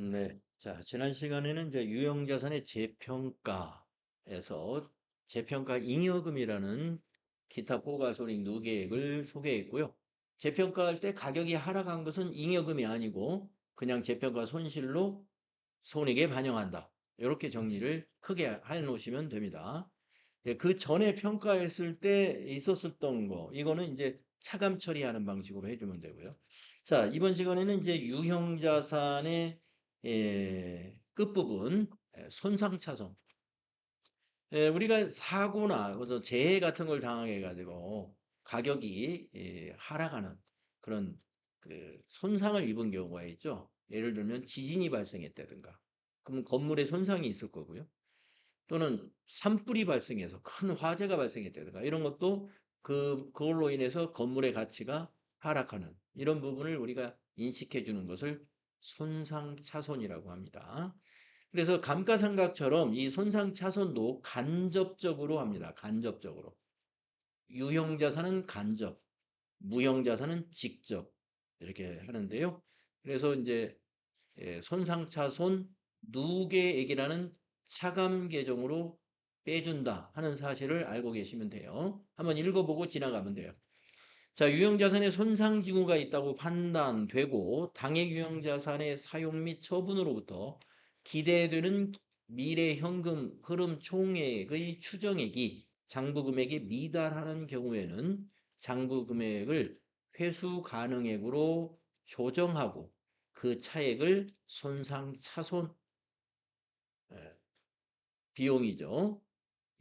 네. 자, 지난 시간에는 이제 유형자산의 재평가에서 재평가 잉여금이라는 기타 포괄손익 누계액을 소개했고요. 재평가할 때 가격이 하락한 것은 잉여금이 아니고 그냥 재평가 손실로 손익에 반영한다. 이렇게 정리를 크게 해 놓으시면 됩니다. 예, 그 전에 평가했을 때 있었었던 거, 이거는 이제 차감 처리하는 방식으로 해주면 되고요. 자, 이번 시간에는 이제 유형자산의 끝부분, 손상차손. 우리가 사고나 그래서 재해 같은 걸 당해 가지고 가격이 하락하는 그런 그 손상을 입은 경우가 있죠. 예를 들면 지진이 발생했다든가, 그럼 건물에 손상이 있을 거고요. 또는 산불이 발생해서 큰 화재가 발생했다든가 이런 것도 그걸로 인해서 건물의 가치가 하락하는 이런 부분을 우리가 인식해 주는 것을 손상차손이라고 합니다. 그래서 감가상각처럼 이 손상차손도 간접적으로 합니다. 간접적으로. 유형자산은 간접, 무형자산은 직접 이렇게 하는데요. 그래서 이제 손상차손 누계액이라는 차감 계정으로 빼준다 하는 사실을 알고 계시면 돼요. 한번 읽어보고 지나가면 돼요. 자, 유형자산에 손상징후가 있다고 판단되고 당해 유형자산의 사용 및 처분으로부터 기대되는 미래 현금 흐름 총액의 추정액이 장부금액에 미달하는 경우에는 장부금액을 회수 가능액으로 조정하고 그 차액을 손상차손 비용이죠.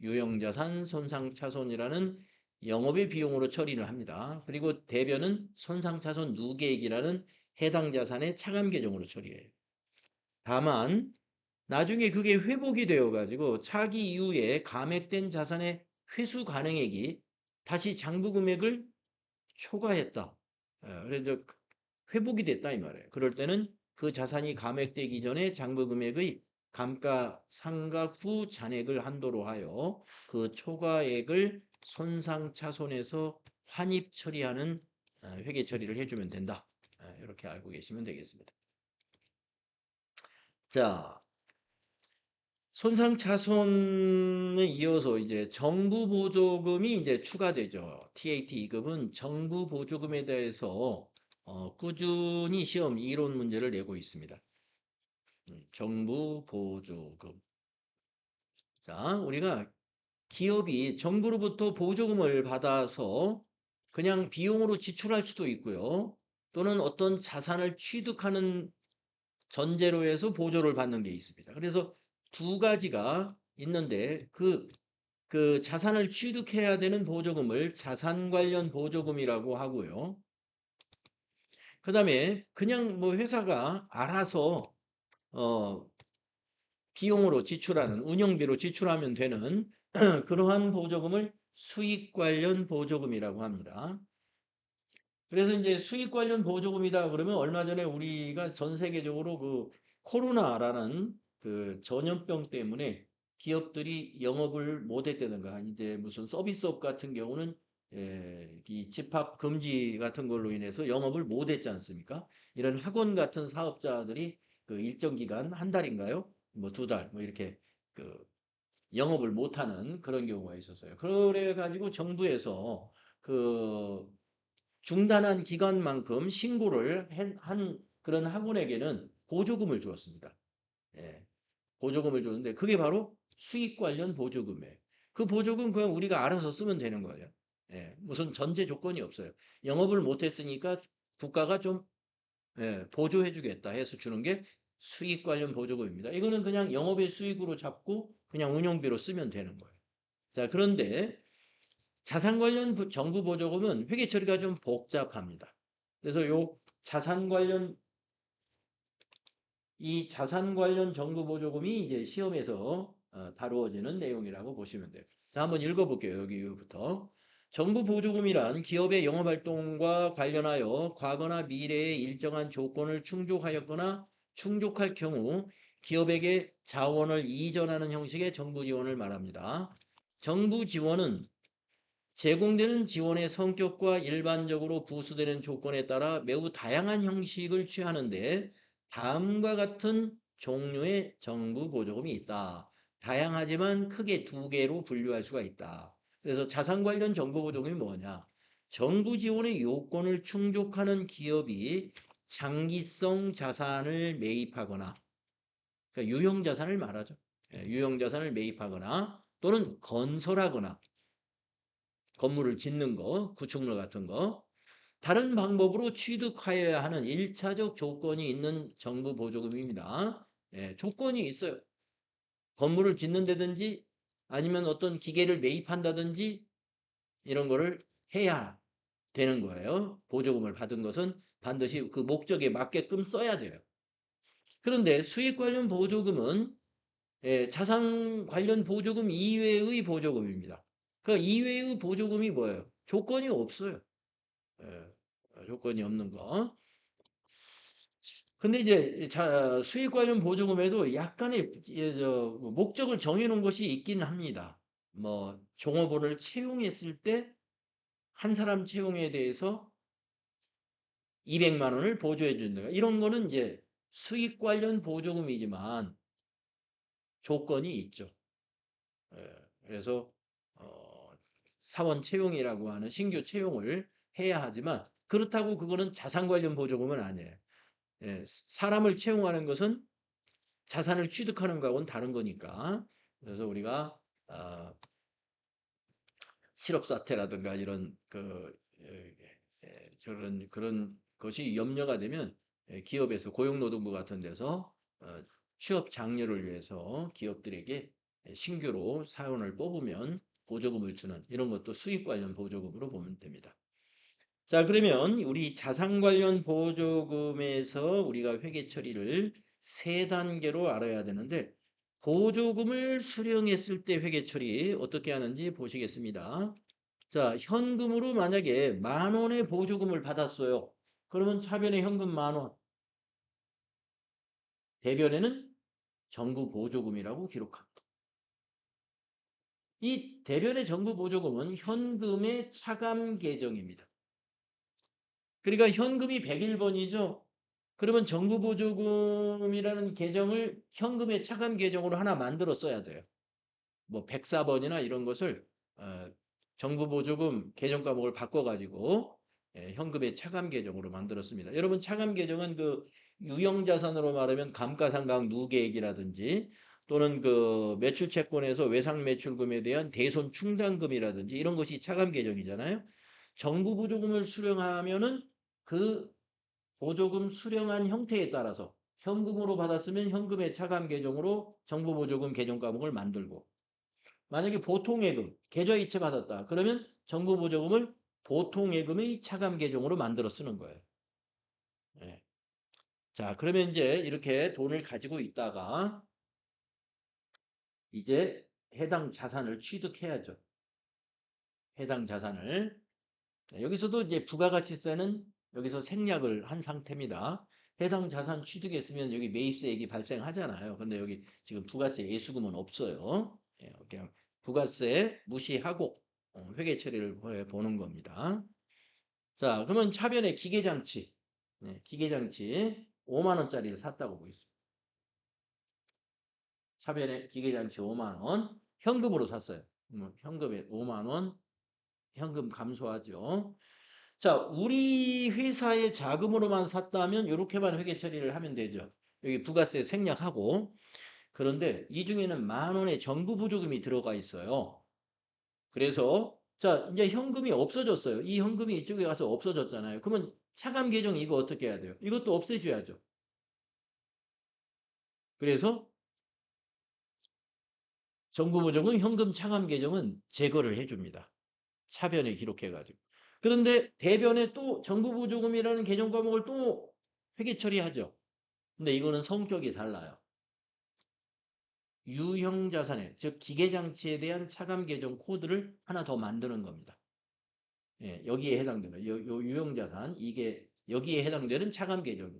유형자산 손상차손이라는 영업의 비용으로 처리를 합니다. 그리고 대변은 손상차손 누계액이라는 해당 자산의 차감 계정으로 처리해요. 다만 나중에 그게 회복이 되어 가지고 차기 이후에 감액된 자산의 회수 가능액이 다시 장부 금액을 초과했다. 그래서 회복이 됐다 이 말이에요. 그럴 때는 그 자산이 감액되기 전에 장부 금액의 감가상각 후 잔액을 한도로 하여 그 초과액을 손상차손에서 환입 처리하는 회계 처리를 해주면 된다. 이렇게 알고 계시면 되겠습니다. 자, 손상차손에 이어서 이제 정부 보조금이 이제 추가되죠. TAT 이급은 정부 보조금에 대해서 꾸준히 시험 이론 문제를 내고 있습니다. 정부 보조금. 자, 우리가 기업이 정부로부터 보조금을 받아서 그냥 비용으로 지출할 수도 있고요. 또는 어떤 자산을 취득하는 전제로 해서 보조를 받는 게 있습니다. 그래서 두 가지가 있는데 그 자산을 취득해야 되는 보조금을 자산 관련 보조금이라고 하고요. 그 다음에 그냥 뭐 회사가 알아서 어, 비용으로 지출하는 운영비로 지출하면 되는 그러한 보조금을 수익 관련 보조금이라고 합니다. 그래서 이제 수익 관련 보조금이다 그러면 얼마 전에 우리가 전 세계적으로 그 코로나라는 그 전염병 때문에 기업들이 영업을 못했다든가 이제 무슨 서비스업 같은 경우는 이 집합 금지 같은 걸로 인해서 영업을 못했지 않습니까? 이런 학원 같은 사업자들이 그 일정 기간 한 달인가요? 뭐 두 달 뭐 이렇게 그 영업을 못하는 그런 경우가 있었어요. 그래 가지고 정부에서 그 중단한 기간만큼 신고를 한 그런 학원에게는 보조금을 주었습니다. 예, 보조금을 줬는데 그게 바로 수익 관련 보조금이에요. 그 보조금 그냥 우리가 알아서 쓰면 되는 거예요. 예, 무슨 전제 조건이 없어요. 영업을 못했으니까 국가가 좀 보조해 주겠다 해서 주는 게 수익 관련 보조금입니다. 이거는 그냥 영업의 수익으로 잡고 그냥 운영비로 쓰면 되는 거예요. 자, 그런데 자산 관련 정부 보조금은 회계 처리가 좀 복잡합니다. 그래서 이 자산 관련 정부 보조금이 이제 시험에서 다루어지는 내용이라고 보시면 돼요. 자, 한번 읽어볼게요. 여기부터. 정부 보조금이란 기업의 영업활동과 관련하여 과거나 미래에 일정한 조건을 충족하였거나 충족할 경우 기업에게 자원을 이전하는 형식의 정부 지원을 말합니다. 정부 지원은 제공되는 지원의 성격과 일반적으로 부수되는 조건에 따라 매우 다양한 형식을 취하는데 다음과 같은 종류의 정부 보조금이 있다. 다양하지만 크게 두 개로 분류할 수가 있다. 그래서 자산 관련 정부 보조금이 뭐냐? 정부 지원의 요건을 충족하는 기업이 장기성 자산을 매입하거나, 그러니까 유형 자산을 말하죠. 유형 자산을 매입하거나 또는 건설하거나 건물을 짓는 거, 구축물 같은 거, 다른 방법으로 취득하여야 하는 1차적 조건이 있는 정부 보조금입니다. 조건이 있어요. 건물을 짓는다든지 아니면 어떤 기계를 매입한다든지 이런 거를 해야 되는 거예요. 보조금을 받은 것은 반드시 그 목적에 맞게끔 써야 돼요. 그런데 수익 관련 보조금은 자산 관련 보조금 이외의 보조금입니다. 그 이외의 보조금이 뭐예요? 조건이 없어요. 조건이 없는 거. 근데 이제 수익 관련 보조금에도 약간의 목적을 정해놓은 것이 있긴 합니다. 뭐 종업원을 채용했을 때 한 사람 채용에 대해서 200만 원을 보조해 준다. 이런 거는 이제 수익 관련 보조금이지만 조건이 있죠. 그래서 어, 사원 채용이라고 하는 신규 채용을 해야 하지만 그렇다고 그거는 자산 관련 보조금은 아니에요. 사람을 채용하는 것은 자산을 취득하는 거하고는 다른 거니까. 그래서 우리가 실업 사태라든가 이런 저런 그런 것이 염려가 되면 기업에서 고용노동부 같은 데서 취업 장려를 위해서 기업들에게 신규로 사원을 뽑으면 보조금을 주는 이런 것도 수익 관련 보조금으로 보면 됩니다. 자, 그러면 우리 자산 관련 보조금에서 우리가 회계 처리를 세 단계로 알아야 되는데 보조금을 수령했을 때 회계 처리 어떻게 하는지 보시겠습니다. 자, 현금으로 만약에 10,000원의 보조금을 받았어요. 그러면 차변에 현금 10,000원, 대변에는 정부 보조금이라고 기록합니다. 이 대변의 정부 보조금은 현금의 차감 계정입니다. 그러니까 현금이 101번이죠. 그러면 정부 보조금이라는 계정을 현금의 차감 계정으로 하나 만들어 써야 돼요. 뭐 104번이나 이런 것을 정부 보조금 계정 과목을 바꿔가지고 현금의 차감 계정으로 만들었습니다. 여러분 차감 계정은 그 유형 자산으로 말하면 감가상각 누계액이라든지 또는 그 매출 채권에서 외상 매출금에 대한 대손 충당금이라든지 이런 것이 차감 계정이잖아요. 정부 보조금을 수령하면은 그 보조금 수령한 형태에 따라서 현금으로 받았으면 현금의 차감 계정으로 정부 보조금 계정 과목을 만들고 만약에 보통예금, 계좌이체 받았다. 그러면 정부 보조금을 보통예금의 차감 계정으로 만들어 쓰는 거예요. 예. 자, 그러면 이제 이렇게 돈을 가지고 있다가 이제 해당 자산을 취득해야죠. 해당 자산을. 여기서도 이제 부가가치세는 여기서 생략을 한 상태입니다. 해당 자산 취득했으면 여기 매입세액이 발생하잖아요. 근데 여기 지금 부가세 예수금은 없어요. 그냥 부가세 무시하고 회계 처리를 보는 겁니다. 자, 그러면 차변에 기계장치. 기계장치 5만 원짜리를 샀다고 보겠습니다. 차변에 기계장치 5만 원 현금으로 샀어요. 현금에 5만 원 현금 감소하죠. 자, 우리 회사의 자금으로만 샀다면 이렇게만 회계 처리를 하면 되죠. 여기 부가세 생략하고. 그런데 이 중에는 10,000원의 정부 보조금이 들어가 있어요. 그래서 자, 이제 현금이 없어졌어요. 이 현금이 이쪽에 가서 없어졌잖아요. 그러면 차감 계정 이거 어떻게 해야 돼요? 이것도 없애줘야죠. 그래서 정부 보조금 현금 차감 계정은 제거를 해줍니다. 차변에 기록해가지고. 그런데 대변에 또 정부 보조금이라는 계정 과목을 또 회계 처리하죠. 근데 이거는 성격이 달라요. 유형 자산에, 즉 기계장치에 대한 차감 계정 코드를 하나 더 만드는 겁니다. 여기에 해당되는 요 유형 자산 이게 여기에 해당되는 차감 계정.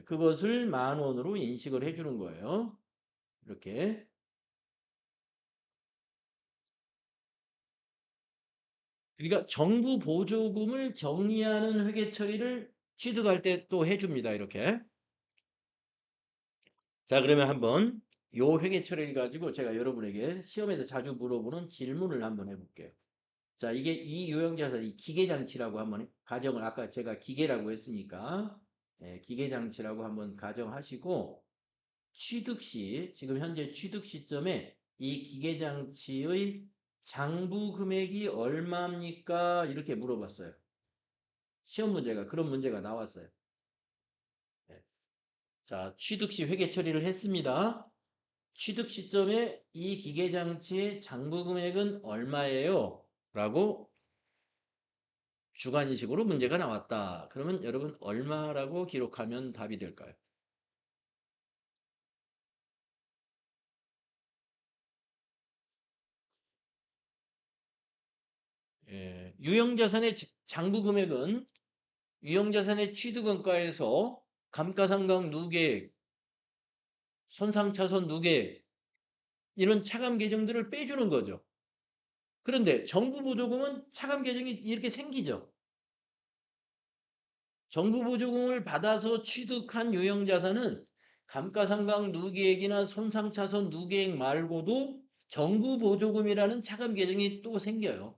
그것을 10,000원으로 인식을 해주는 거예요. 이렇게. 그러니까 정부 보조금을 정리하는 회계 처리를 취득할 때 또 해줍니다. 이렇게. 자, 그러면 한번 요 회계 처리를 가지고 제가 여러분에게 시험에서 자주 물어보는 질문을 한번 해볼게요. 자, 이게 이 유형자산, 이 기계장치라고 한번 가정을, 아까 제가 기계라고 했으니까, 기계장치라고 한번 가정하시고, 취득 시, 지금 현재 취득 시점에 이 기계장치의 장부 금액이 얼마입니까? 이렇게 물어봤어요. 시험 문제가, 그런 문제가 나왔어요. 네. 자, 취득 시 회계 처리를 했습니다. 취득 시점에 이 기계장치의 장부 금액은 얼마예요? 라고 주관식으로 문제가 나왔다. 그러면 여러분 얼마라고 기록하면 답이 될까요? 유형자산의 장부 금액은 유형자산의 취득원가에서 감가상각 누계, 손상차손 누계 이런 차감 계정들을 빼주는 거죠. 그런데 정부보조금은 차감 계정이 이렇게 생기죠. 정부보조금을 받아서 취득한 유형자산은 감가상각 누계액이나 손상차손 누계액 말고도 정부보조금이라는 차감 계정이 또 생겨요.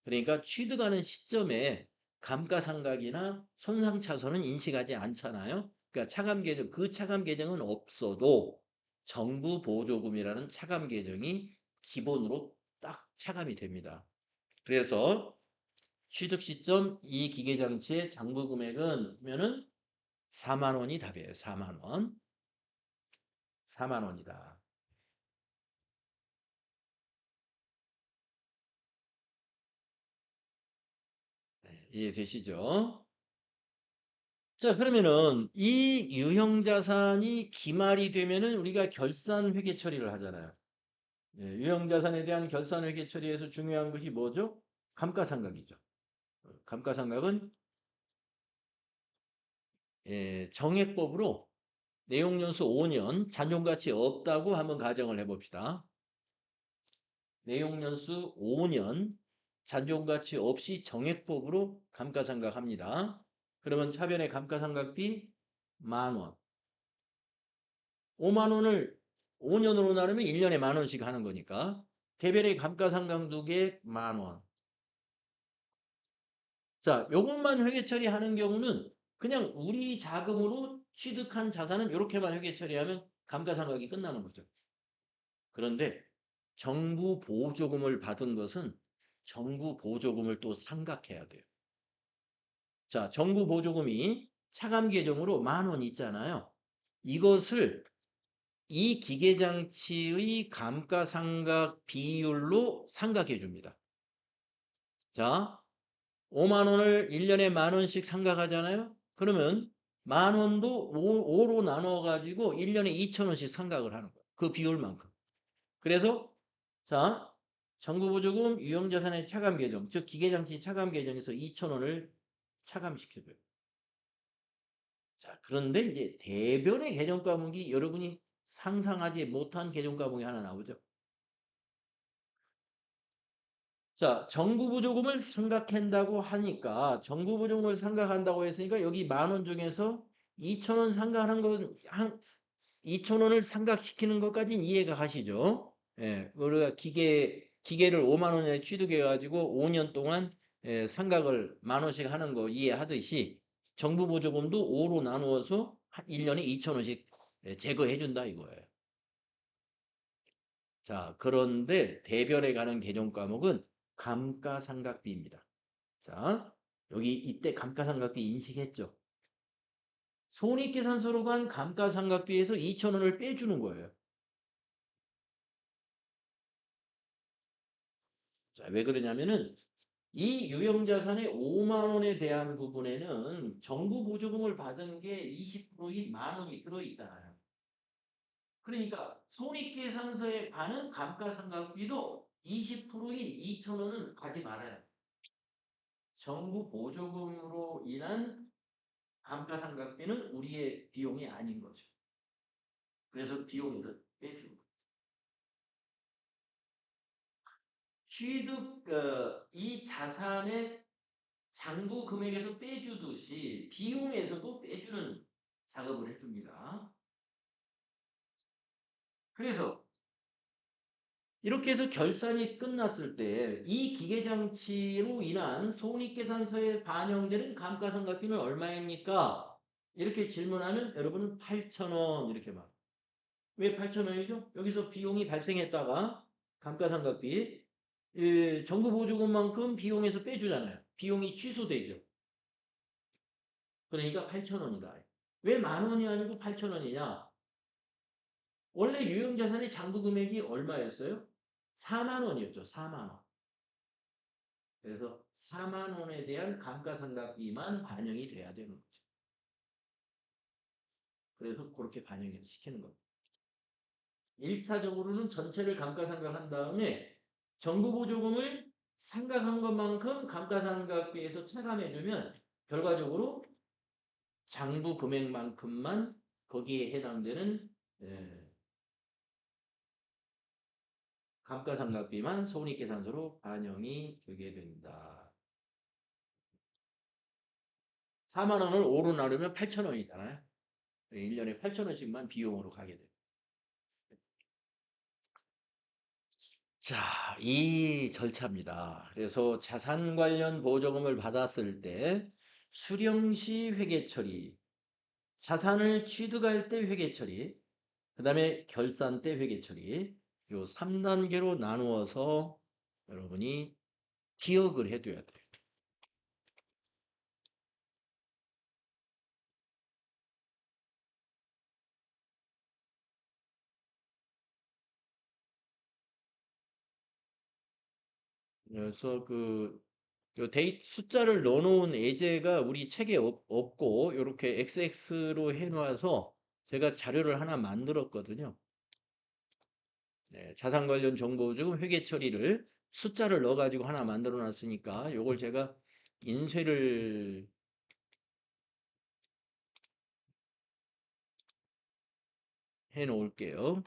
그러니까 취득하는 시점에 감가상각이나 손상차손은 인식하지 않잖아요. 그러니까 차감 계정, 그 차감 계정은 없어도 정부 보조금이라는 차감 계정이 기본으로 딱 차감이 됩니다. 그래서 취득 시점 이 기계장치의 장부 금액은 면은 4만 원이 답이에요. 4만 원. 4만 원이다. 네, 이해되시죠? 자, 그러면은 이 유형자산이 기말이 되면은 우리가 결산 회계 처리를 하잖아요. 유형자산에 대한 결산 회계 처리에서 중요한 것이 뭐죠? 감가상각이죠. 감가상각은 정액법으로 내용연수 5년 잔존가치 없다고 한번 가정을 해봅시다. 내용연수 5년 잔존가치 없이 정액법으로 감가상각합니다. 그러면 차변의 감가상각비 10,000원. 5만 원을 5년으로 나누면 1년에 10,000원씩 하는 거니까 개별의 감가상각 두개 10,000원. 자, 요것만 회계 처리하는 경우는 그냥 우리 자금으로 취득한 자산은 이렇게만 회계 처리하면 감가상각이 끝나는 거죠. 그런데 정부 보조금을 받은 것은 정부 보조금을 또 상각해야 돼요. 자, 정부 보조금이 차감 계정으로 10,000원 있잖아요. 이것을 이 기계장치의 감가상각 비율로 상각해 줍니다. 자, 5만 원을 1년에 10,000원씩 상각하잖아요. 그러면 10,000원도 5로 나눠 가지고 1년에 2,000원씩 상각을 하는 거예요. 그 비율만큼. 그래서 자, 정부보조금 유형자산의 차감 계정, 즉 기계장치 차감 계정에서 2,000원을 차감시켜줘요. 자, 그런데 이제 대변의 계정 과목이 여러분이 상상하지 못한 계정 과목이 하나 나오죠. 자, 정부보조금을 상각한다고 하니까 정부보조금을 상각한다고 했으니까 여기 10,000원 중에서 2,000원 상각하는 건 2,000원을 상각시키는 것까지는 이해가 가시죠? 우리가 기계를 5만 원에 취득해 가지고 5년 동안 상각을 10,000원씩 하는 거 이해하듯이 정부보조금도 5로 나누어서 1년에 2,000원씩 제거해 준다 이거예요. 자, 그런데 대별에 가는 개정 과목은 감가상각비입니다. 자, 여기 이때 감가상각비 인식했죠? 손익계산서로 간 감가상각비에서 2,000원을 빼주는 거예요. 자, 왜 그러냐면은 이 유형자산의 5만 원에 대한 부분에는 정부 보조금을 받은 게 20%인 만 원이 들어있잖아요. 그러니까 손익계산서에 가는 감가상각비도 20%인 2,000원은 가지 말아요. 정부 보조금으로 인한 감가상각비는 우리의 비용이 아닌 거죠. 그래서 비용에서 빼주는 거죠. 취득 이 자산의 장부 금액에서 빼주듯이 비용에서도 빼주는 작업을 해줍니다. 그래서 이렇게 해서 결산이 끝났을 때 이 기계장치로 인한 손익계산서에 반영되는 감가상각비는 얼마입니까? 이렇게 질문하면 여러분은 8,000원 이렇게 말. 왜 8,000원이죠? 여기서 비용이 발생했다가 감가상각비 정부 보조금만큼 비용에서 빼주잖아요. 비용이 취소되죠. 그러니까 8,000원이다. 왜 10,000원이 아니고 8,000원이냐? 원래 유형자산의 장부 금액이 얼마였어요? 4만 원이었죠. 4만 원. 그래서 4만 원에 대한 감가상각비만 반영이 돼야 되는 거죠. 그래서 그렇게 반영을 시키는 겁니다. 1차적으로는 전체를 감가상각한 다음에 정부 보조금을 상각한 것만큼 감가상각비에서 차감해주면 결과적으로 장부 금액만큼만 거기에 해당되는 감가상각비만 손익계산서로 반영이 되게 된다. 4만 원을 5로 나누면 8천 원이잖아요. 1년에 8천 원씩만 비용으로 가게 돼요. 자, 이 절차입니다. 그래서 자산 관련 보조금을 받았을 때 수령 시 회계 처리, 자산을 취득할 때 회계 처리, 그 다음에 결산 때 회계 처리, 요 3단계로 나누어서 여러분이 기억을 해둬야 돼요. 그래서 요 숫자를 넣어놓은 예제가 우리 책에 없고 이렇게 XX로 해놔서 제가 자료를 하나 만들었거든요. 네, 자산 관련 정보보조금 회계 처리를 숫자를 넣어가지고 하나 만들어 놨으니까 이걸 제가 인쇄를 해 놓을게요.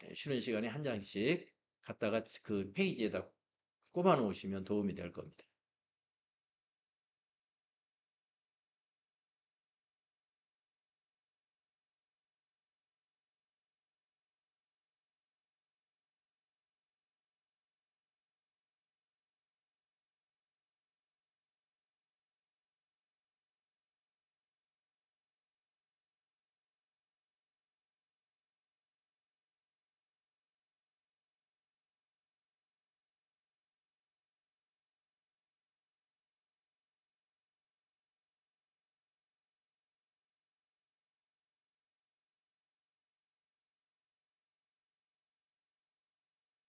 네, 쉬는 시간에 한 장씩 갖다가 그 페이지에다 꼽아 놓으시면 도움이 될 겁니다.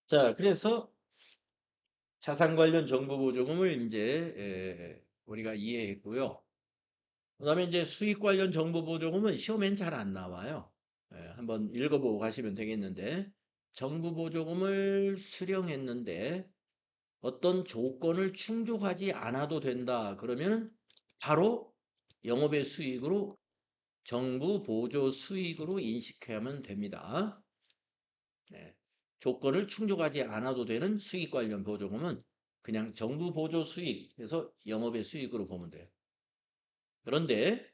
자, 그래서 자산 관련 정보 보조금을 이제 우리가 이해했고요. 그다음에 이제 수익 관련 정보 보조금은 시험엔 잘 안 나와요. 한번 읽어보고 가시면 되겠는데 정부 보조금을 수령했는데 어떤 조건을 충족하지 않아도 된다. 그러면 바로 영업의 수익으로 정부 보조 수익으로 인식하면 됩니다. 네. 조건을 충족하지 않아도 되는 수익 관련 보조금은 그냥 정부 보조 수익에서 영업의 수익으로 보면 돼요. 그런데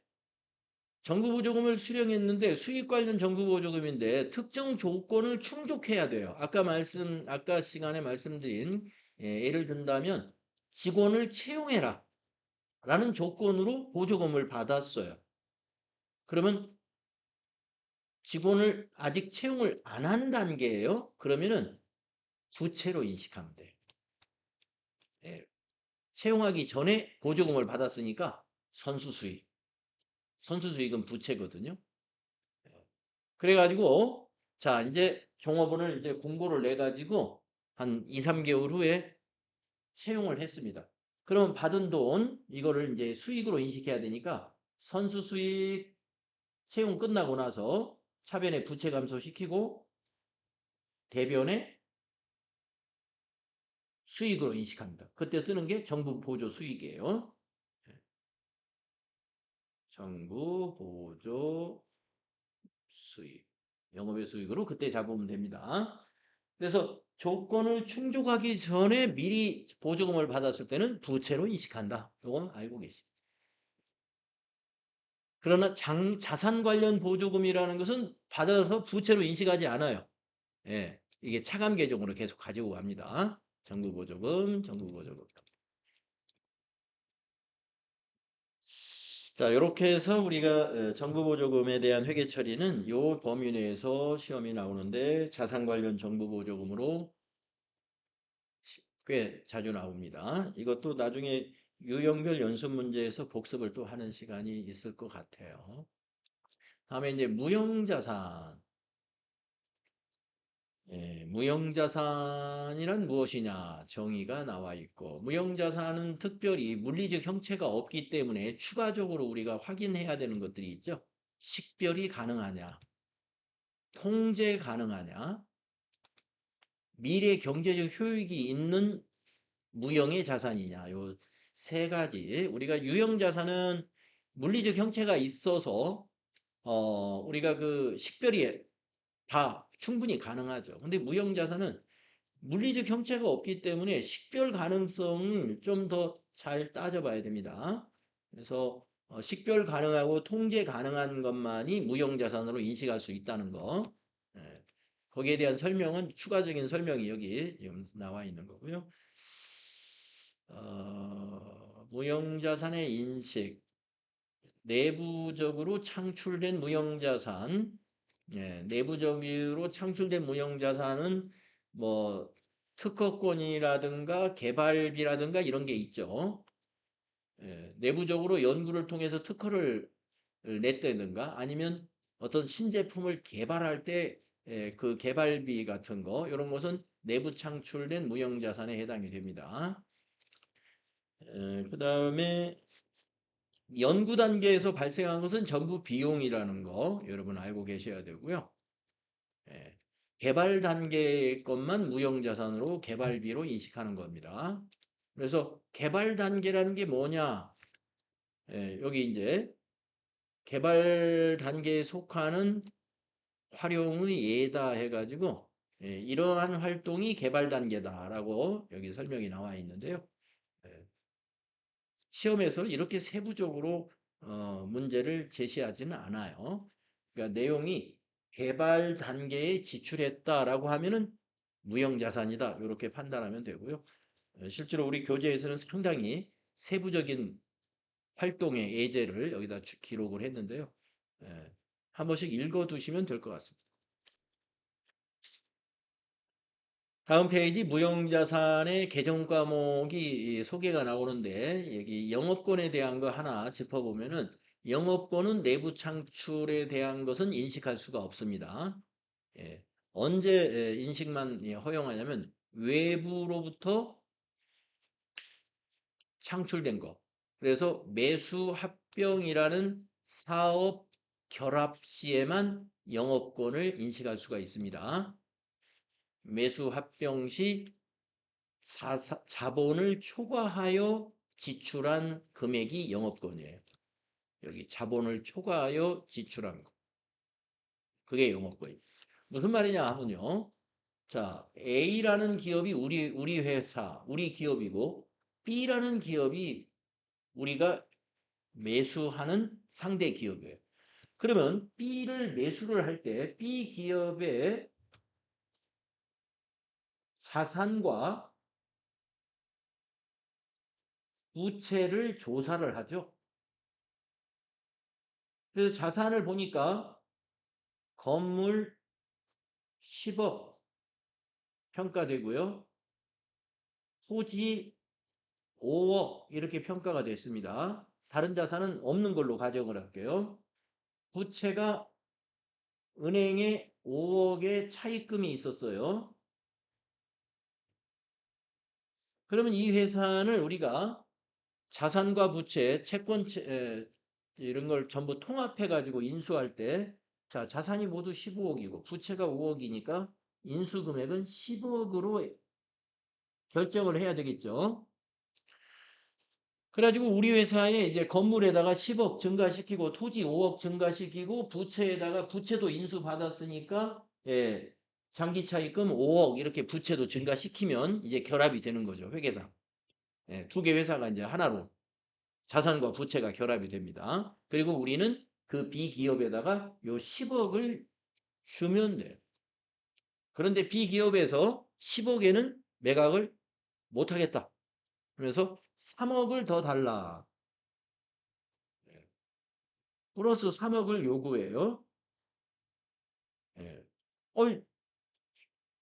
정부 보조금을 수령했는데 수익 관련 정부 보조금인데 특정 조건을 충족해야 돼요. 아까 시간에 말씀드린 예를 든다면 직원을 채용해라 라는 조건으로 보조금을 받았어요. 그러면 직원을 아직 채용을 안 한 단계예요. 그러면은 부채로 인식하면 돼요. 예, 채용하기 전에 보조금을 받았으니까 선수수익. 선수수익은 부채거든요. 그래가지고 자 이제 종업원을 이제 공고를 내 가지고 한 2, 3개월 후에 채용을 했습니다. 그럼 받은 돈 이거를 이제 수익으로 인식해야 되니까 선수 수익 채용 끝나고 나서 차변에 부채 감소시키고 대변에 수익으로 인식합니다. 그때 쓰는 게 정부 보조 수익이에요. 정부 보조 수익. 영업의 수익으로 그때 잡으면 됩니다. 그래서 조건을 충족하기 전에 미리 보조금을 받았을 때는 부채로 인식한다. 이건 알고 계시. 그러나 자산 관련 보조금이라는 것은 받아서 부채로 인식하지 않아요. 예, 이게 차감 계정으로 계속 가지고 갑니다. 정부 보조금, 정부 보조금. 자, 이렇게 해서 우리가 정부 보조금에 대한 회계 처리는 요 범위 내에서 시험이 나오는데 자산 관련 정부 보조금으로 꽤 자주 나옵니다. 이것도 나중에 유형별 연습 문제에서 복습을 또 하는 시간이 있을 것 같아요. 다음에 이제 무형자산. 예, 무형자산이란 무엇이냐 정의가 나와 있고 무형자산은 특별히 물리적 형체가 없기 때문에 추가적으로 우리가 확인해야 되는 것들이 있죠. 식별이 가능하냐, 통제 가능하냐, 미래 경제적 효익이 있는 무형의 자산이냐 요 세 가지. 우리가 유형 자산은 물리적 형체가 있어서 우리가 그 식별이 다 충분히 가능하죠. 근데 무형 자산은 물리적 형체가 없기 때문에 식별 가능성을 좀 더 잘 따져봐야 됩니다. 그래서 식별 가능하고 통제 가능한 것만이 무형 자산으로 인식할 수 있다는 거. 예, 거기에 대한 설명은 추가적인 설명이 여기 지금 나와 있는 거고요. 무형자산의 인식, 내부적으로 창출된 무형자산, 예, 내부적으로 창출된 무형자산은 뭐 특허권이라든가 개발비라든가 이런 게 있죠. 예, 내부적으로 연구를 통해서 특허를 냈다든가 아니면 어떤 신제품을 개발할 때 그 개발비 같은 거 이런 것은 내부 창출된 무형자산에 해당이 됩니다. 그 다음에 연구 단계에서 발생한 것은 전부 비용이라는 거 여러분 알고 계셔야 되고요. 예, 개발 단계의 것만 무형자산으로 개발비로 인식하는 겁니다. 그래서 개발 단계라는 게 뭐냐? 예, 여기 이제 개발 단계에 속하는 활용의 예다 해가지고 예, 이러한 활동이 개발 단계다라고 여기 설명이 나와 있는데요. 예, 시험에서 이렇게 세부적으로 문제를 제시하지는 않아요. 그러니까 내용이 개발 단계에 지출했다라고 하면은 무형자산이다 이렇게 판단하면 되고요. 실제로 우리 교재에서는 상당히 세부적인 활동의 예제를 여기다 기록을 했는데요. 예, 한 번씩 읽어두시면 될 것 같습니다. 다음 페이지 무형자산의 개정 과목이 소개가 나오는데 여기 영업권에 대한 거 하나 짚어보면은 영업권은 내부 창출에 대한 것은 인식할 수가 없습니다. 예. 언제 인식만 허용하냐면 외부로부터 창출된 거. 그래서 매수 합병이라는 사업 결합 시에만 영업권을 인식할 수가 있습니다. 매수 합병 시 자본을 초과하여 지출한 금액이 영업권이에요. 여기 자본을 초과하여 지출한 거. 그게 영업권입니다. 무슨 말이냐 하면요. 자, A라는 기업이 우리 회사, 우리 기업이고 B라는 기업이 우리가 매수하는 상대 기업이에요. 그러면 B를 매수를 할 때 B 기업의 자산과 부채를 조사를 하죠. 그래서 자산을 보니까 건물 10억 평가되고요. 토지 5억 이렇게 평가가 됐습니다. 다른 자산은 없는 걸로 가정을 할게요. 부채가 은행에 5억의 차입금이 있었어요. 그러면 이 회사를 우리가 자산과 부채, 채권 이런 걸 전부 통합해 가지고 인수할 때 자, 자산이 모두 15억이고 부채가 5억이니까 인수 금액은 10억으로 결정을 해야 되겠죠. 그래가지고 우리 회사에 이제 건물에다가 10억 증가시키고 토지 5억 증가시키고 부채에다가 부채도 인수 받았으니까 예, 장기 차입금 5억 이렇게 부채도 증가시키면 이제 결합이 되는 거죠. 회계상. 예, 두 개 회사가 이제 하나로 자산과 부채가 결합이 됩니다. 그리고 우리는 그 B기업에다가 요 10억을 주면 돼요. 그런데 B기업에서 10억에는 매각을 못 하겠다. 그래서 3억을 더 달라. 예, 플러스 3억을 요구해요. 예.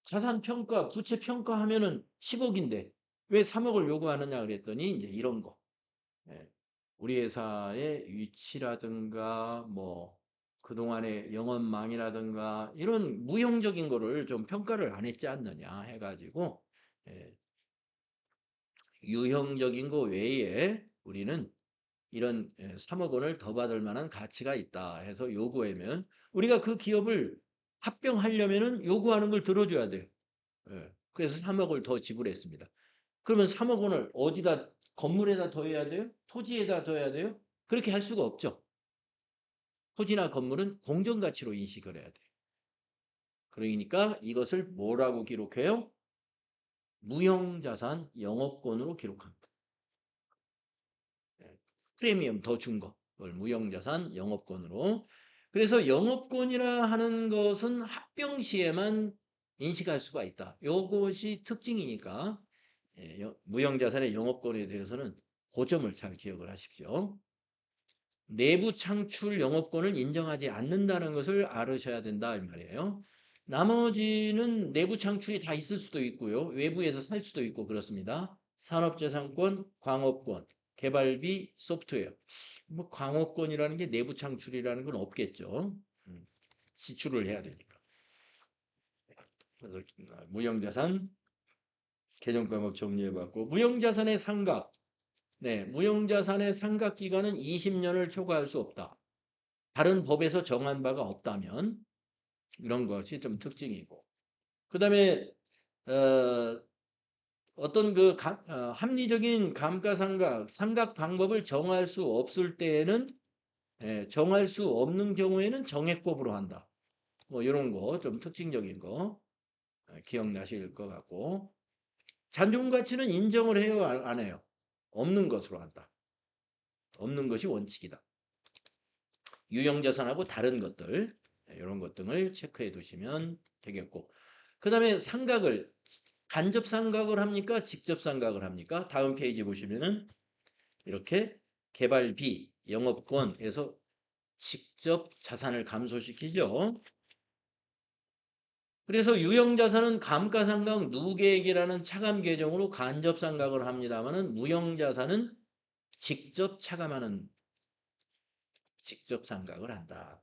자산 평가, 부채 평가하면은 10억인데 왜 3억을 요구하느냐 그랬더니 이제 이런 거. 예. 우리 회사의 위치라든가 뭐 그동안의 영업망이라든가 이런 무형적인 거를 좀 평가를 안 했지 않느냐 해가지고 예. 유형적인 거 외에 우리는 이런 3억 원을 더 받을 만한 가치가 있다 해서 요구하면 우리가 그 기업을 합병하려면은 요구하는 걸 들어줘야 돼요. 예. 그래서 3억을 더 지불했습니다. 그러면 3억 원을 어디다 건물에다 더해야 돼요? 토지에다 더해야 돼요? 그렇게 할 수가 없죠. 토지나 건물은 공정가치로 인식을 해야 돼요. 그러니까 이것을 뭐라고 기록해요? 무형자산 영업권으로 기록합니다. 예. 프리미엄 더 준 거. 그걸 무형자산 영업권으로. 그래서 영업권이라 하는 것은 합병 시에만 인식할 수가 있다. 요것이 특징이니까 무형자산의 영업권에 대해서는 그 점을 잘 기억을 하십시오. 내부 창출 영업권을 인정하지 않는다는 것을 알으셔야 된다 이 말이에요. 나머지는 내부 창출이 다 있을 수도 있고요. 외부에서 살 수도 있고 그렇습니다. 산업재산권, 광업권, 개발비, 소프트웨어. 뭐 광업권이라는 게 내부 창출이라는 건 없겠죠. 지출을 해야 되니까. 그래서 무형자산 개정 과목 정리해봤고 무형자산의 상각. 네, 무형자산의 상각 기간은 20년을 초과할 수 없다. 다른 법에서 정한 바가 없다면 이런 것이 좀 특징이고 그 다음에 어떤 그 합리적인 감가상각 상각 방법을 정할 수 없을 때에는 정할 수 없는 경우에는 정액법으로 한다. 뭐 이런 거 좀 특징적인 거 기억나실 것 같고 잔존 가치는 인정을 해요 안 해요? 없는 것으로 한다. 없는 것이 원칙이다. 유형자산하고 다른 것들 이런 것들을 체크해 두시면 되겠고 그 다음에 상각을 간접 상각을 합니까? 직접 상각을 합니까? 다음 페이지 보시면은 이렇게 개발비 영업권에서 직접 자산을 감소시키죠. 그래서 유형자산은 감가상각 누계액이라는 차감 계정으로 간접 상각을 합니다만은 무형자산은 직접 차감하는 직접 상각을 한다.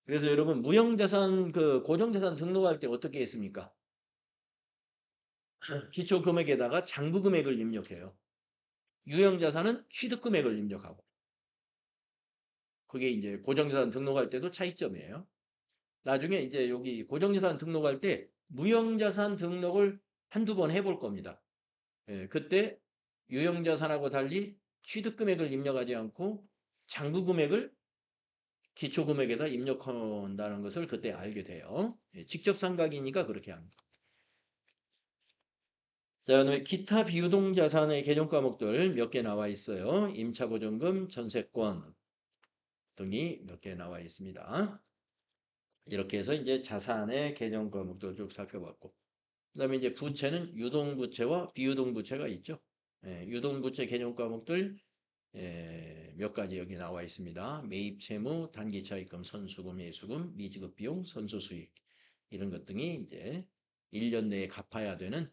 그래서 여러분 무형자산 그 고정자산 등록할 때 어떻게 했습니까? 기초금액에다가 장부금액을 입력해요. 유형자산은 취득금액을 입력하고 그게 이제 고정자산 등록할 때도 차이점이에요. 나중에 이제 여기 고정자산 등록할 때 무형자산 등록을 한두 번 해볼 겁니다. 그때 유형자산하고 달리 취득금액을 입력하지 않고 장부금액을 기초금액에다 입력한다는 것을 그때 알게 돼요. 직접 상각이니까 그렇게 합니다. 자, 그다음에 기타 비유동 자산의 개정 과목들 몇 개 나와 있어요. 임차보증금, 전세권 등이 몇 개 나와 있습니다. 이렇게 해서 이제 자산의 개정 과목들 쭉 살펴봤고, 그다음에 이제 부채는 유동부채와 비유동부채가 있죠. 유동부채 개정 과목들 몇 가지 여기 나와 있습니다. 매입 채무, 단기 차입금, 선수금, 예수금, 미지급 비용, 선수 수익 이런 것 등이 이제 1년 내에 갚아야 되는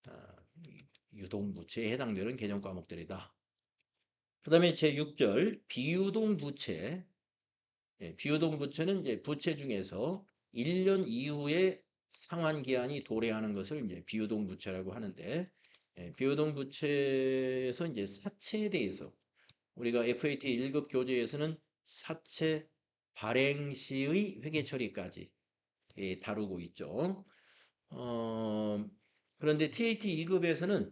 아, 유동부채에 해당되는 개정 과목들이다. 그 다음에 제6절 비유동부채. 비유동부채는 이제 부채 중에서 1년 이후에 상환기한이 도래하는 것을 이제 비유동부채라고 하는데 비유동부채에서 이제 사채에 대해서 우리가 FAT 1급 교재에서는 사채 발행 시의 회계 처리까지 다루고 있죠. 그런데 TAT 2급에서는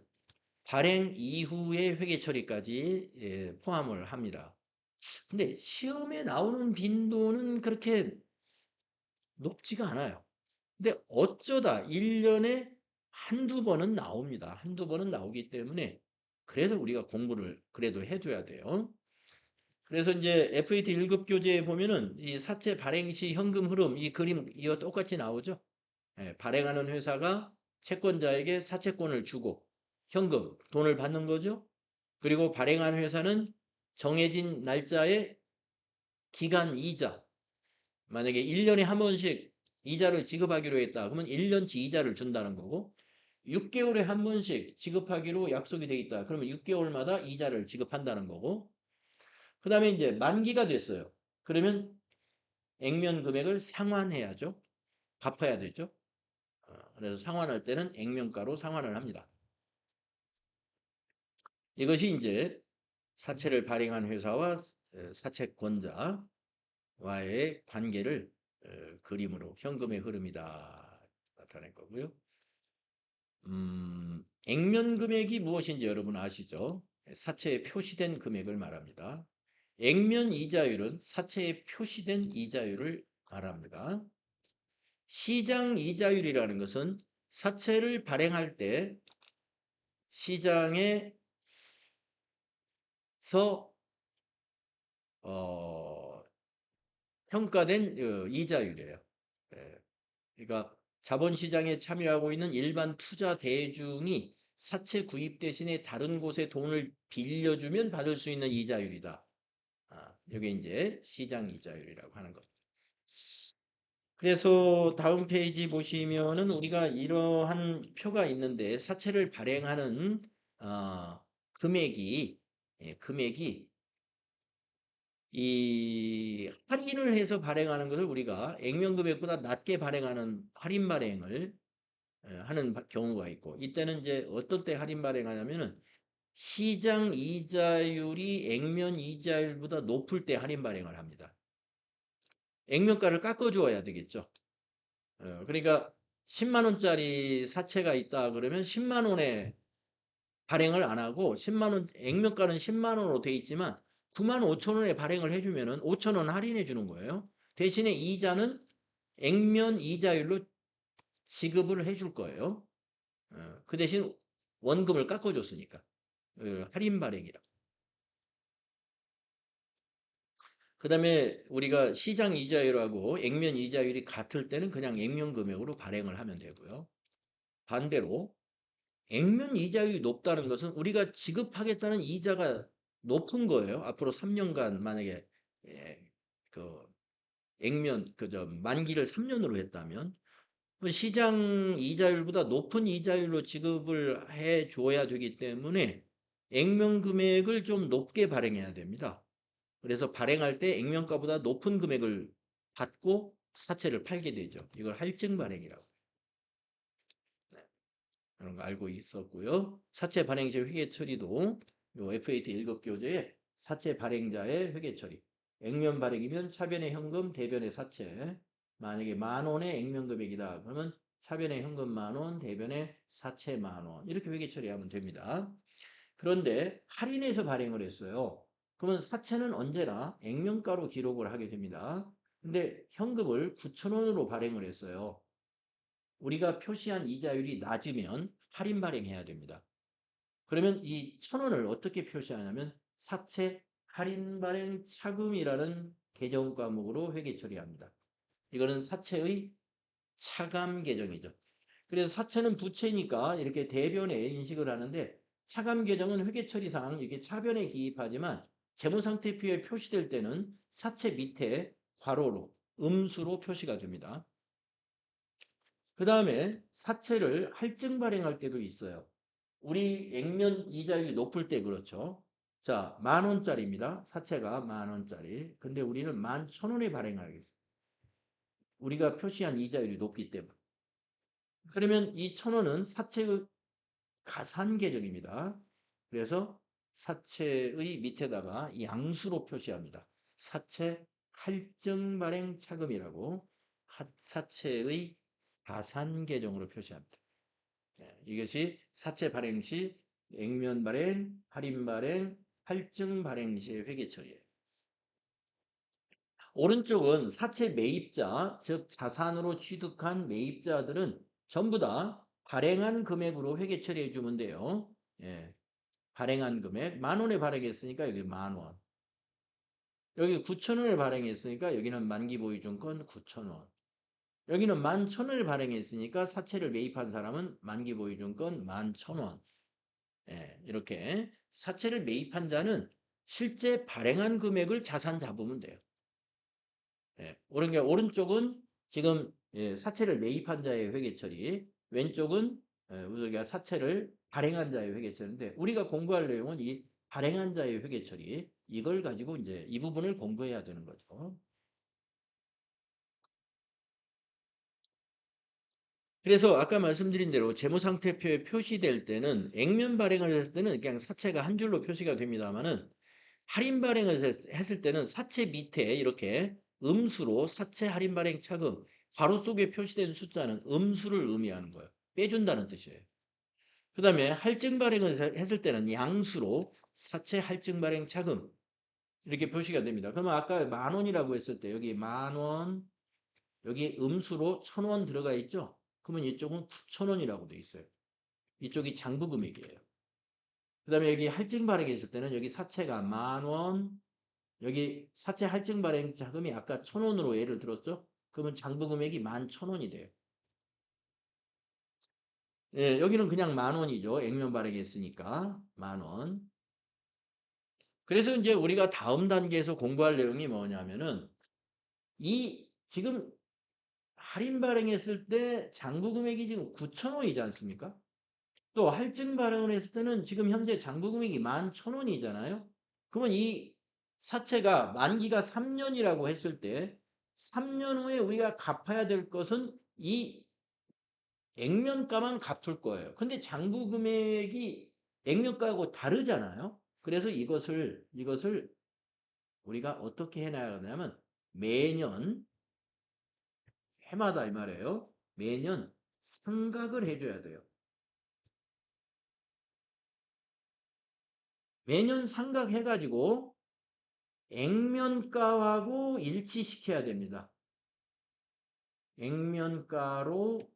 발행 이후의 회계 처리까지 포함을 합니다. 근데 시험에 나오는 빈도는 그렇게 높지가 않아요. 근데 어쩌다 1년에 한두 번은 나옵니다. 한두 번은 나오기 때문에 그래서 우리가 공부를 그래도 해줘야 돼요. 그래서 이제 FAT 1급 교재에 보면은 이 사채 발행 시 현금 흐름 이 그림 이거 똑같이 나오죠. 예, 발행하는 회사가 채권자에게 사채권을 주고 현금 돈을 받는 거죠. 그리고 발행한 회사는 정해진 날짜에 기간 이자 만약에 1년에 한 번씩 이자를 지급하기로 했다. 그러면 1년치 이자를 준다는 거고 6개월에 한 번씩 지급하기로 약속이 돼 있다. 그러면 6개월마다 이자를 지급한다는 거고 그 다음에 이제 만기가 됐어요. 그러면 액면 금액을 상환해야죠. 갚아야 되죠. 그래서 상환할 때는 액면가로 상환을 합니다. 이것이 이제 사채를 발행한 회사와 사채권자와의 관계를 그림으로 현금의 흐름이다 나타낸 거고요. 액면 금액이 무엇인지 여러분 아시죠? 사채에 표시된 금액을 말합니다. 액면 이자율은 사채에 표시된 이자율을 말합니다. 시장 이자율이라는 것은 사채를 발행할 때 시장에서 어, 평가된 이자율이에요. 예. 그러니까 자본시장에 참여하고 있는 일반 투자 대중이 사채 구입 대신에 다른 곳에 돈을 빌려주면 받을 수 있는 이자율이다. 이게 이제 시장 이자율이라고 하는 것. 그래서 다음 페이지 보시면은 우리가 이러한 표가 있는데 사채를 발행하는 금액이 금액이 이 할인을 해서 발행하는 것을 우리가 액면 금액보다 낮게 발행하는 할인 발행을 하는 경우가 있고 이때는 이제 어떨 때 할인 발행하냐면은 시장 이자율이 액면 이자율보다 높을 때 할인 발행을 합니다. 액면가를 깎아 주어야 되겠죠. 그러니까 10만 원짜리 사채가 있다 그러면 10만 원에 발행을 안 하고 10만 원 액면가는 10만 원으로 돼 있지만 9만 5천 원에 발행을 해주면은 5천 원 할인해 주는 거예요. 대신에 이자는 액면 이자율로 지급을 해줄 거예요. 그 대신 원금을 깎아줬으니까 할인 발행이라. 그 다음에 우리가 시장 이자율하고 액면 이자율이 같을 때는 그냥 액면 금액으로 발행을 하면 되고요. 반대로 액면 이자율이 높다는 것은 우리가 지급하겠다는 이자가 높은 거예요. 앞으로 3년간 만약에 예, 그 액면 그저 만기를 3년으로 했다면 시장 이자율보다 높은 이자율로 지급을 해 줘야 되기 때문에 액면 금액을 좀 높게 발행해야 됩니다. 그래서 발행할 때 액면가보다 높은 금액을 받고 사채를 팔게 되죠. 이걸 할증 발행이라고. 그런 거 알고 있었고요. 사채 발행 시 회계 처리도 요 FAT 1급 교재에 사채 발행자의 회계 처리. 액면 발행이면 차변의 현금, 대변의 사채. 만약에 만 원의 액면 금액이다. 그러면 차변의 현금 만 원, 대변의 사채 만 원. 이렇게 회계 처리하면 됩니다. 그런데 할인해서 발행을 했어요. 그러면 사채는 언제나 액면가로 기록을 하게 됩니다. 근데 현금을 9천 원으로 발행을 했어요. 우리가 표시한 이자율이 낮으면 할인 발행해야 됩니다. 그러면 이 1,000원을 어떻게 표시하냐면 사채 할인 발행 차금이라는 계정 과목으로 회계 처리합니다. 이거는 사채의 차감 계정이죠. 그래서 사채는 부채니까 이렇게 대변에 인식을 하는데 차감 계정은 회계 처리상 이게 차변에 기입하지만 재무상태표에 표시될 때는 사채 밑에 괄호로 음수로 표시가 됩니다. 그 다음에 사채를 할증 발행할 때도 있어요. 우리 액면 이자율이 높을 때 그렇죠. 자, 만 원짜리입니다. 사채가 만 원짜리. 근데 우리는 11,000원에 발행하겠습니다. 우리가 표시한 이자율이 높기 때문에. 그러면 이 1,000원은 사채의 가산 계정입니다. 그래서 사채의 밑에다가 양수로 표시합니다. 사채 할증 발행 차금이라고 사채의 가산 계정으로 표시합니다. 이것이 사채 발행 시 액면 발행, 할인 발행, 할증 발행 시의 회계 처리예요. 오른쪽은 사채 매입자, 즉 자산으로 취득한 매입자들은 전부 다 발행한 금액으로 회계 처리해 주면 돼요. 예, 발행한 금액 만 원에 발행했으니까 여기 만 원. 여기 9천 원을 발행했으니까 여기는 만기 보유증권 9천 원. 여기는 11,000원을 발행했으니까 사채를 매입한 사람은 만기 보유증권 11,000원. 예, 이렇게 사채를 매입한 자는 실제 발행한 금액을 자산 잡으면 돼요. 예, 오른쪽은 지금 예, 사채를 매입한 자의 회계 처리, 왼쪽은 우리가 사채를 발행한 자의 회계 처리인데 우리가 공부할 내용은 이 발행한 자의 회계 처리 이걸 가지고 이제 이 부분을 공부해야 되는 거죠. 그래서 아까 말씀드린 대로 재무상태표에 표시될 때는 액면 발행을 했을 때는 그냥 사채가 한 줄로 표시가 됩니다만은 할인 발행을 했을 때는 사채 밑에 이렇게 음수로 사채 할인 발행 차금 괄호 속에 표시된 숫자는 음수를 의미하는 거예요. 빼준다는 뜻이에요. 그 다음에 할증 발행을 했을 때는 양수로 사채 할증 발행 차금 이렇게 표시가 됩니다. 그러면 아까 만 원이라고 했을 때 여기 만 원, 여기 음수로 1,000원 들어가 있죠? 그러면 이쪽은 9,000원이라고 돼 있어요. 이쪽이 장부 금액이에요. 그 다음에 여기 할증 발행이 있을 때는 여기 사채가 만 원, 여기 사채 할증 발행 자금이 아까 1,000원으로 예를 들었죠? 그러면 장부 금액이 11,000원이 돼요. 예, 여기는 그냥 만 원이죠. 액면 발행했으니까 만 원. 그래서 이제 우리가 다음 단계에서 공부할 내용이 뭐냐면은 이 지금 할인 발행했을 때 장부 금액이 지금 9,000원이지 않습니까? 또 할증 발행을 했을 때는 지금 현재 장부 금액이 11,000원이잖아요. 그러면 이 사채가 만기가 3년이라고 했을 때 3년 후에 우리가 갚아야 될 것은 이 액면가만 갚을 거예요. 근데 장부 금액이 액면가하고 다르잖아요. 그래서 이것을 우리가 어떻게 해놔야 하냐면 매년 해마다 이 말이에요. 매년 상각을 해줘야 돼요. 매년 상각해가지고 액면가하고 일치시켜야 됩니다. 액면가로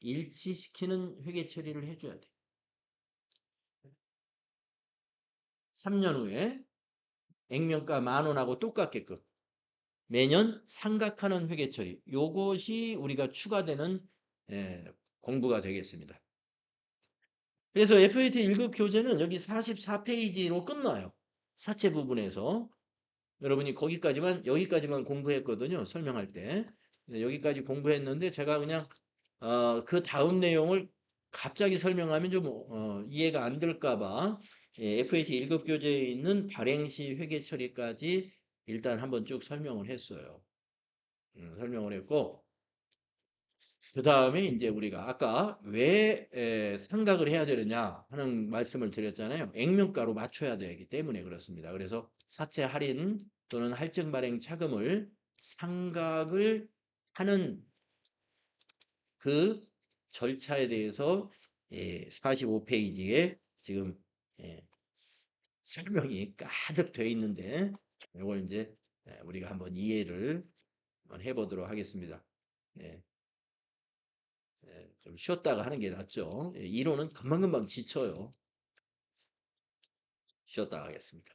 일치시키는 회계 처리를 해줘야 돼. 3년 후에 액면가 만 원하고 똑같게끔 매년 상각하는 회계 처리. 요것이 우리가 추가되는 공부가 되겠습니다. 그래서 FAT 1급 교재는 여기 44페이지로 끝나요. 사채 부분에서. 여러분이 여기까지만 공부했거든요. 설명할 때. 여기까지 공부했는데 제가 그냥 그 다음 내용을 갑자기 설명하면 좀 이해가 안 될까 봐 FAT 1급 교재에 있는 발행시 회계 처리까지 일단 한번 쭉 설명을 했어요. 설명을 했고 그 다음에 이제 우리가 아까 왜 생각을 해야 되느냐 하는 말씀을 드렸잖아요. 액면가로 맞춰야 되기 때문에 그렇습니다. 그래서 사채 할인 또는 할증 발행 차금을 상각을 하는 그 절차에 대해서 45페이지에 지금 예, 설명이 가득 되어 있는데 이걸 이제 우리가 한번 이해를 한번 해보도록 하겠습니다. 네. 좀 쉬었다가 하는 게 낫죠. 이론은 금방금방 지쳐요. 쉬었다가 하겠습니다.